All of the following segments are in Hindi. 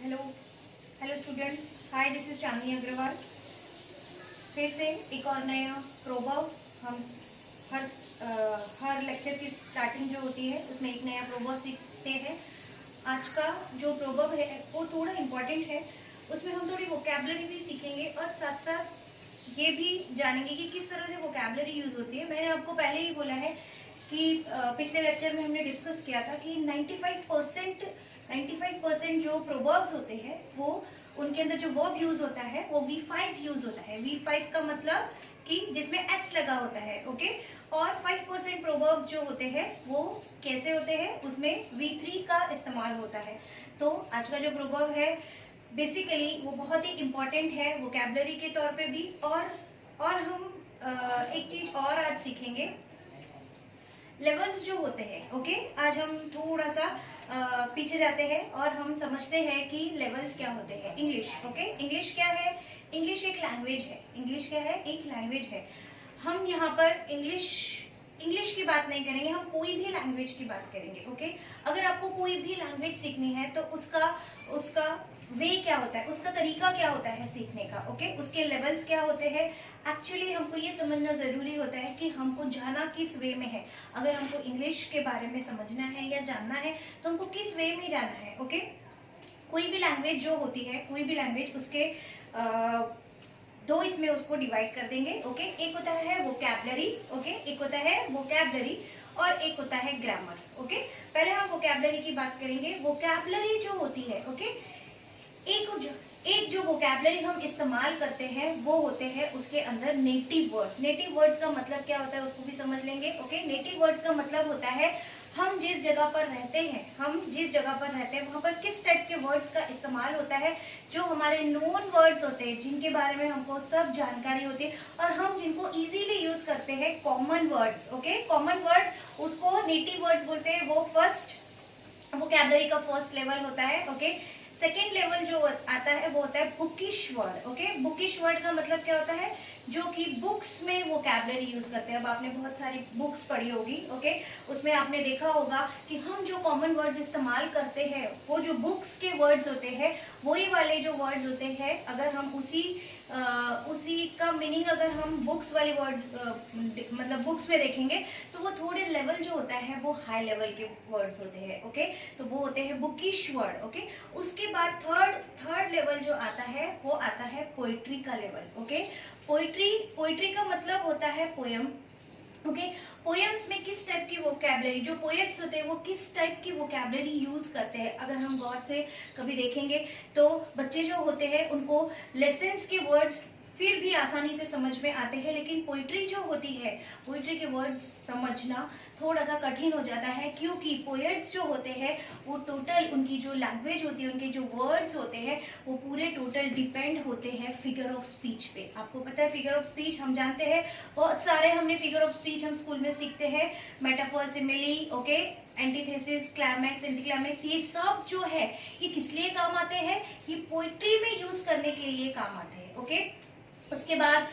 Hello hello students, hi, this is Chandni Agarwal. फिर से एक और नया प्रोवर्ब हम हर हर लेक्चर की स्टार्टिंग जो होती है उसमें एक नया प्रोवर्ब सीखते हैं। आज का जो प्रोवर्ब है वो थोड़ा इम्पोर्टेंट है, उसमें हम थोड़ी वोकैबलरी भी सीखेंगे और साथ साथ ये भी जानेंगे कि किस तरह से वोकैबलरी यूज़ होती है। मैंने आपको पहले ही बोला है कि पिछले लेक्चर में हमने डिस्कस किया था कि 95% जो प्रोवर्ब्स होते हैं वो उनके अंदर जो वर्ब यूज होता है वो V5 यूज होता है। V5 का मतलब कि जिसमें S लगा होता है, ओके। और 5% प्रोवर्ब्स जो होते हैं वो कैसे होते हैं, उसमें V3 का इस्तेमाल होता है। तो आज का जो प्रोवर्ब है बेसिकली वो बहुत ही इम्पोर्टेंट है वोकैबलरी के तौर पे भी। और हम एक चीज और आज सीखेंगे, लेवल्स जो होते हैं, ओके। आज हम थोड़ा सा पीछे जाते हैं और हम समझते हैं कि लेवल्स क्या होते हैं। English, okay. इंग्लिश क्या है? इंग्लिश एक लैंग्वेज है। इंग्लिश क्या है? एक लैंग्वेज है। हम यहाँ पर इंग्लिश की बात नहीं करेंगे, हम कोई भी लैंग्वेज की बात करेंगे, ओके। अगर आपको कोई भी लैंग्वेज सीखनी है तो उसका उसका वे क्या होता है, उसका तरीका क्या होता है सीखने का, ओके। उसके लेवल्स क्या होते हैं। एक्चुअली हमको ये समझना जरूरी होता है कि हमको जाना किस वे में है। अगर हमको इंग्लिश के बारे में समझना है या जानना है तो हमको किस वे में जाना है, ओके। कोई भी लैंग्वेज जो होती है, कोई भी लैंग्वेज उसके दो इसमें उसको डिवाइड कर देंगे, ओके। एक होता है वोकैबलरी, ओके। एक होता है वोकैबलरी और एक होता है ग्रामर, ओके। पहले हम वोकैबलरी की बात करेंगे। वोकैबलरी जो होती है, ओके, एक जो वोकैबलरी हम इस्तेमाल करते हैं वो होते हैं उसके अंदर नेटिव वर्ड्स। नेटिव वर्ड्स का मतलब क्या होता है उसको भी समझ लेंगे, ओके। नेटिव वर्ड्स का मतलब होता है हम जिस जगह पर रहते हैं वहां पर किस टाइप के वर्ड्स का इस्तेमाल होता है, जो हमारे नोन वर्ड्स होते हैं जिनके बारे में हमको सब जानकारी होती है और हम जिनको इजीली यूज करते हैं, common words, okay. Common words उसको नेटिव वर्ड्स बोलते हैं। वो फर्स्ट वोकैबलरी का फर्स्ट लेवल होता है, ओके। सेकेंड लेवल जो आता है वो होता है bookish word, okay. Bookish word का मतलब क्या होता है, जो कि बुक्स में वोकैबलरी यूज करते हैं। अब आपने बहुत सारी बुक्स पढ़ी होगी, ओके। उसमें आपने देखा होगा कि हम जो कॉमन वर्ड्स इस्तेमाल करते हैं वो जो बुक्स के वर्ड्स होते हैं वही वाले जो वर्ड्स होते हैं, अगर हम उसी का मीनिंग अगर हम बुक्स वाले वर्ड मतलब बुक्स में देखेंगे तो वो थोड़े लेवल जो होता है वो हाई लेवल के वर्ड्स होते हैं, ओके। तो वो होते हैं बुकिश वर्ड, ओके। उसके बाद थर्ड लेवल जो आता है वो आता है पोइट्री का लेवल, ओके। पोइट्री का मतलब होता है पोयम, ओके। पोएम्स में किस टाइप की वोकैबलरी, जो पोएट्स होते हैं वो किस टाइप की वोकैबलरी यूज करते हैं, अगर हम गौर से कभी देखेंगे तो बच्चे जो होते हैं उनको लेसन्स के वर्ड्स फिर भी आसानी से समझ में आते हैं, लेकिन पोइट्री जो होती है, पोइट्री के वर्ड्स समझना थोड़ा सा कठिन हो जाता है, क्योंकि पोएट्स जो होते हैं वो टोटल उनकी जो लैंग्वेज होती है, उनके जो वर्ड्स होते हैं वो पूरे टोटल डिपेंड होते हैं फिगर ऑफ स्पीच पे। आपको पता है फिगर ऑफ स्पीच हम जानते हैं, बहुत सारे हमने फिगर ऑफ स्पीच हम स्कूल में सीखते हैं, metaphor, simile, okay, antithesis, climax, anti climax, ये सब जो है ये किस लिए काम आते हैं, ये पोइट्री में यूज करने के लिए काम आते हैं, ओके। उसके बाद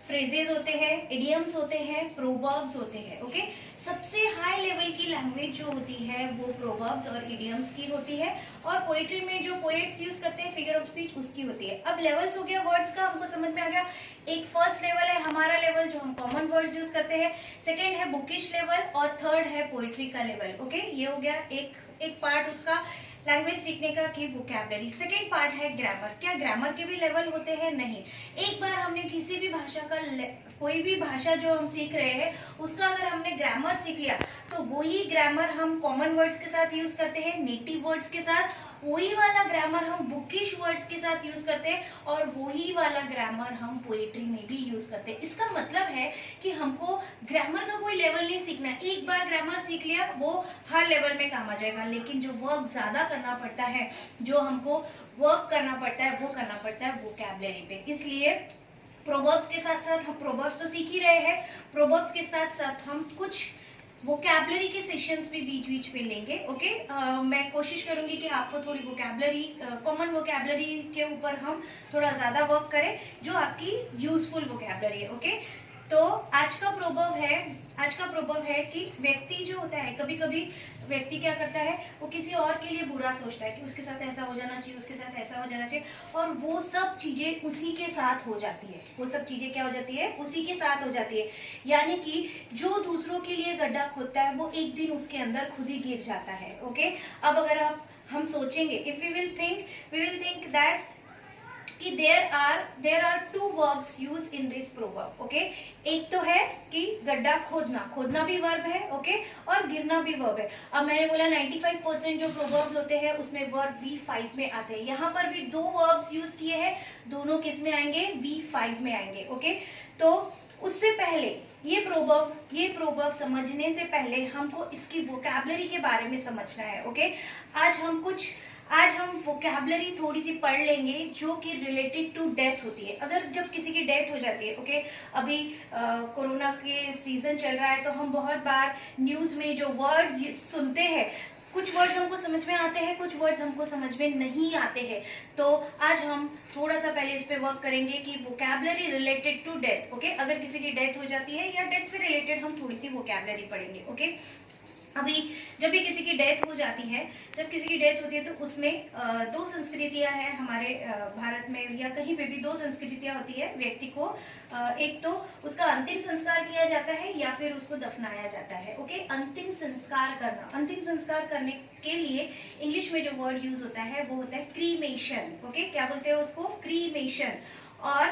फ्रेजेस होते हैं, इडियम्स होते हैं, प्रोवर्ब्स होते हैं, ओके। सबसे हाई लेवल की लैंग्वेज जो होती है वो प्रोवर्ब्स और इडियम्स की होती है, और पोएट्री में जो पोएट्स यूज करते हैं फिगर ऑफ स्पीच उसकी होती है। अब लेवल्स हो गया वर्ड्स का, हमको समझ में आ गया। एक फर्स्ट लेवल है हमारा लेवल जो हम कॉमन वर्ड्स यूज करते हैं, सेकेंड है बुकिश लेवल और थर्ड है पोएट्री का लेवल, ओके। ये हो गया एक पार्ट उसका लैंग्वेज सीखने का कि वोकैबलरी। सेकेंड पार्ट है ग्रामर। क्या ग्रामर के भी लेवल होते हैं? नहीं। एक बार हमने किसी भी भाषा का कोई भी भाषा जो हम सीख रहे हैं उसका अगर हमने ग्रामर सीख लिया तो वही ग्रामर हम कॉमन वर्ड्स के साथ यूज करते हैं, नेटिव वर्ड्स के साथ, वही वाला ग्रामर हम बुकिश वर्ड्स के साथ यूज करते हैं और वही वाला ग्रामर हम पोएट्री में भी यूज करते हैं। इसका मतलब है कि हमको ग्रामर का कोई लेवल नहीं सीखना है। एक बार ग्रामर सीख लिया वो हर लेवल में काम आ जाएगा, लेकिन जो वर्क ज्यादा करना पड़ता है, जो हमको वर्क करना पड़ता है वो करना पड़ता है वोकैबलरी पे। इसलिए प्रोवर्ब्स के साथ साथ हम प्रोवर्ब्स तो सीख ही रहे हैं, प्रोवर्ब्स के साथ साथ हम कुछ वोकैबलरी के सेशंस भी बीच बीच में लेंगे, ओके। मैं कोशिश करूंगी कि आपको थोड़ी वोकैबलरी, कॉमन वोकैबलरी के ऊपर हम थोड़ा ज्यादा वर्क करें जो आपकी यूजफुल वोकैबलरी है, ओके। तो आज का प्रोवर्ब है कि व्यक्ति जो होता है, कभी कभी व्यक्ति क्या करता है, वो किसी और के लिए बुरा सोचता है कि उसके साथ ऐसा हो जाना चाहिए, उसके साथ ऐसा हो जाना चाहिए, और वो सब चीजें उसी के साथ हो जाती है। वो सब चीजें क्या हो जाती है, उसी के साथ हो जाती है। यानी कि जो दूसरों के लिए गड्ढा खोदता है वो एक दिन उसके अंदर खुद ही गिर जाता है। ओके, अब अगर हम सोचेंगे, if we will think that कि there are two verbs use in this proverb. Okay, एक तो है कि गड्ढा खोदना भी वर्ब है, ओके, और गिरना भी वर्ब है। अब मैंने बोला 95% जो प्रोवर्ब्स होते हैं उसमें वर्ब V5 में आते हैं। यहाँ पर भी दो वर्ब्स यूज किए हैं, दोनों किस में आएंगे, V5 में आएंगे। ओके, तो उससे पहले ये प्रोवर्ब समझने से पहले हमको इसकी वोकैबुलरी के बारे में समझना है। ओके, आज हम वोकैबुलरी थोड़ी सी पढ़ लेंगे जो कि रिलेटेड टू डेथ होती है। अगर जब किसी की डेथ हो जाती है, ओके, अभी कोरोना के सीजन चल रहा है, तो हम बहुत बार न्यूज में जो वर्ड्स सुनते हैं, कुछ वर्ड्स हमको समझ में आते हैं, कुछ वर्ड्स हमको समझ में नहीं आते हैं। तो आज हम थोड़ा सा पहले इस पे वर्क करेंगे कि vocabulary related to death. Okay, अगर किसी की डेथ हो जाती है या डेथ से रिलेटेड हम थोड़ी सी वोकैबुलरी पढ़ेंगे। ओके, अभी जब भी किसी की डेथ हो जाती है, जब किसी की डेथ होती है तो उसमें दो संस्कृतियां हैं हमारे भारत में, या कहीं पे भी दो संस्कृतियां होती है। व्यक्ति को एक तो उसका अंतिम संस्कार किया जाता है या फिर उसको दफनाया जाता है। ओके, अंतिम संस्कार करने के लिए इंग्लिश में जो वर्ड यूज होता है वो होता है क्रीमेशन। ओके, क्या बोलते हैं उसको, क्रीमेशन। और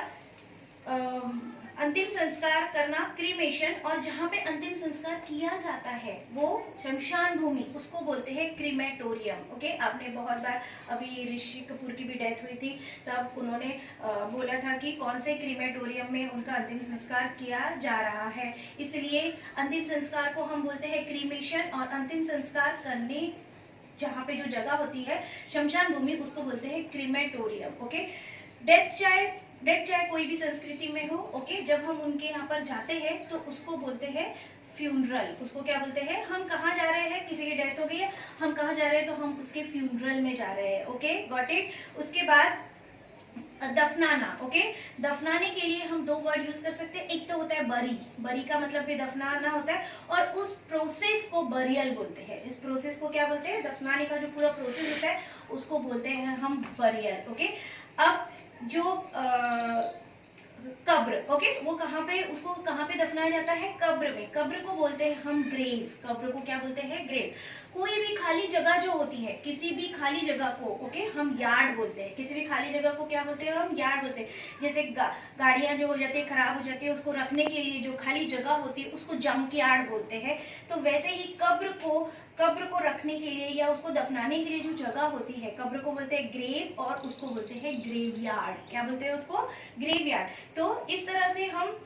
अंतिम संस्कार करना, क्रीमेशन, और जहाँ पे अंतिम संस्कार किया जाता है वो शमशान भूमि, उसको बोलते हैं क्रीमेटोरियम। ओके, आपने बहुत बार, अभी ऋषि कपूर की भी डेथ हुई थी, तब उन्होंने बोला था कि कौन से क्रीमेटोरियम में उनका अंतिम संस्कार किया जा रहा है, इसलिए अंतिम संस्कार को हम बोलते हैं क्रीमेशन, और अंतिम संस्कार करने जहाँ पे जो जगह होती है शमशान भूमि, उसको बोलते हैं क्रीमेटोरियम। ओके, डेथ चाहे कोई भी संस्कृति में हो, ओके, जब हम उनके यहाँ पर जाते हैं तो उसको बोलते हैं फ्यूनरल। उसको क्या बोलते हैं, हम कहाँ जा रहे हैं, किसी की डेथ हो गई है, हम कहाँ जा रहे हैं, तो हम उसके फ्यूनरल में जा रहे हैं। Okay, got it. उसके बाद दफनाना। ओके, दफनाने के लिए हम दो वर्ड यूज कर सकते हैं। एक तो होता है बरी का मतलब भी दफनाना होता है, और उस प्रोसेस को बरियल बोलते हैं। इस प्रोसेस को क्या बोलते हैं, दफनाने का जो पूरा प्रोसेस होता है उसको बोलते हैं हम बरियल। ओके, अब जो कब्र, ओके, वो कहाँ पे, उसको कहाँ पे दफनाया जाता है, कब्र में। कब्र को बोलते हैं हम ग्रेव। कब्र को क्या बोलते हैं, ग्रेव। कोई भी खाली जगह जो होती है, किसी भी खाली जगह को, ओके, हम यार्ड बोलते हैं। किसी भी खाली जगह को क्या बोलते हैं, हम यार्ड बोलते हैं। जैसे गाड़ियां जो हो जाती है, खराब हो जाती है, उसको रखने के लिए जो खाली जगह होती है उसको जंक यार्ड बोलते हैं। तो वैसे ही कब्र को रखने के लिए या उसको दफनाने के लिए जो जगह होती है, कब्र को बोलते हैं ग्रेव, और उसको बोलते हैं ग्रेवयार्ड। क्या बोलते हैं उसको, ग्रेवयार्ड। तो इस तरह से हम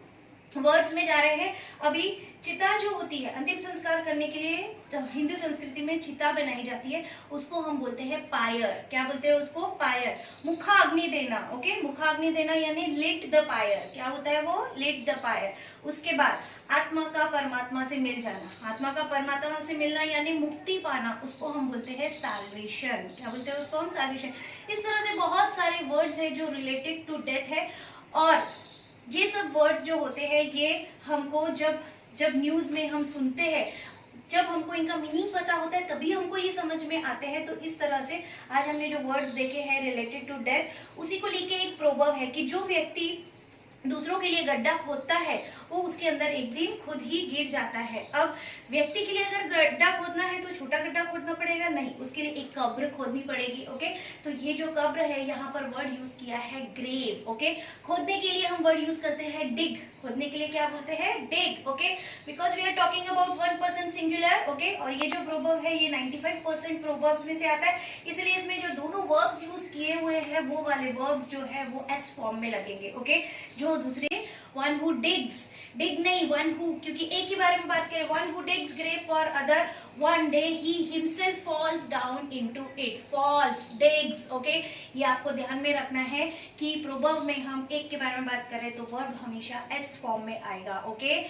वर्ड्स में जा रहे हैं। अभी चिता जो होती है, अंतिम संस्कार करने के लिए तो हिंदू संस्कृति में चिता बनाई जाती है, उसको हम बोलते हैं पायर। क्या बोलते हैं उसको, पायर। मुखाग्नि देना, ओके, मुखाग्नि देना यानी लिट द पायर। क्या होता है वो, लिट द पायर। उसके बाद आत्मा का परमात्मा से मिल जाना। आत्मा का परमात्मा से मिलना यानी मुक्ति पाना, उसको हम बोलते हैं साल्वेशन। क्या बोलते हैं उसको हम, साल्वेशन। इस तरह से बहुत सारे वर्ड्स है जो रिलेटेड टू डेथ है, और ये सब वर्ड्स जो होते हैं ये हमको जब न्यूज में हम सुनते हैं, जब हमको इनका मीनिंग पता होता है तभी हमको ये समझ में आते हैं। तो इस तरह से आज हमने जो वर्ड्स देखे हैं रिलेटेड टू डेथ, उसी को लेके एक प्रोवर्ब है कि जो व्यक्ति दूसरों के लिए गड्ढा खोदता है वो उसके अंदर एक दिन खुद ही गिर जाता है। अब व्यक्ति के लिए अगर गड्ढा खोदना है तो छोटा गड्ढा खोदना पड़ेगा, नहीं, उसके लिए एक कब्र खोदनी पड़ेगी। ओके, तो ये जो कब्र है यहाँ पर वर्ड यूज किया है ग्रेव। ओके, खोदने के लिए हम वर्ड यूज करते हैं डिग। खोदने के लिए क्या बोलते हैं, dig. Okay, because we are talking about 1% singular. Okay, और ये जो प्रोवर्ब है ये 95% प्रोवर्ब्स में से आता है, इसलिए इसमें जो दोनों वर्ब्स यूज किए हुए हैं वो वाले वर्ब्स जो है वो एस फॉर्म में लगेंगे। ओके, जो दूसरे वन हु डिग्स, डिग नहीं, वन हु, क्योंकि एक ही बारे में बात करें, one who digs grave for other, one day he himself falls down into it. Falls, digs. Okay, ये आपको ध्यान में रखना है कि प्रोवर्ब में हम एक के बारे में बात करें तो वर्ब हमेशा एस फॉर्म में आएगा। ओके।